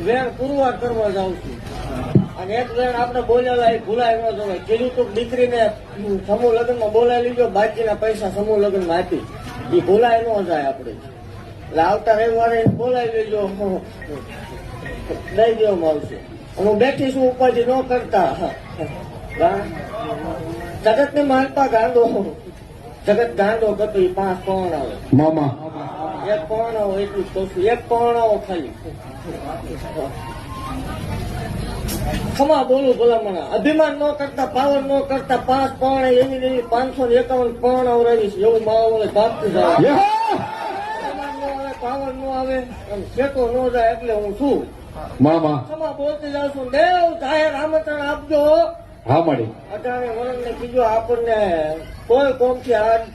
વેણ પુરવાર કરવા જાઉં છું અને એક વેણ આપણે બોલેલા એ ભૂલાય ન જવાય. કીધું તું દીકરીને સમૂહ લગ્નમાં બોલાવી લીધો, બાકીના પૈસા સમૂહ લગ્નમાં આપી, એ ભૂલાય ન જાય આપણે. એટલે આવતા રવિવારે બોલાવી લેજો, દઈ દેવામાં આવશે. હું બેઠી છું, ઉપાધિ ન કરતા. જગત ને માનતા ગાંડો, જગત ગાંડો કરતો એ 5 પૌણાવે મામા 1 પૌણાવો એટલું જ કહું છું, 1 પૌણાવો ખાલી. ખમા બોલું ભલામણા, અભિમાન ન કરતા, પાવર ન કરતા 5 પૌણા એવી એવી 551 પૌણાઓ રહીશ એવું માવો ભાગતું જાય. પાવર ન આવે અને શેકો ન જાય એટલે હું છું મામા. ખમા બોલતી જાઉં છું. દેવ જાહેર આમંત્રણ આપજો. હા મળી. 18 વર્ષને કીધું આપણને કોઈ કોમથી હાથ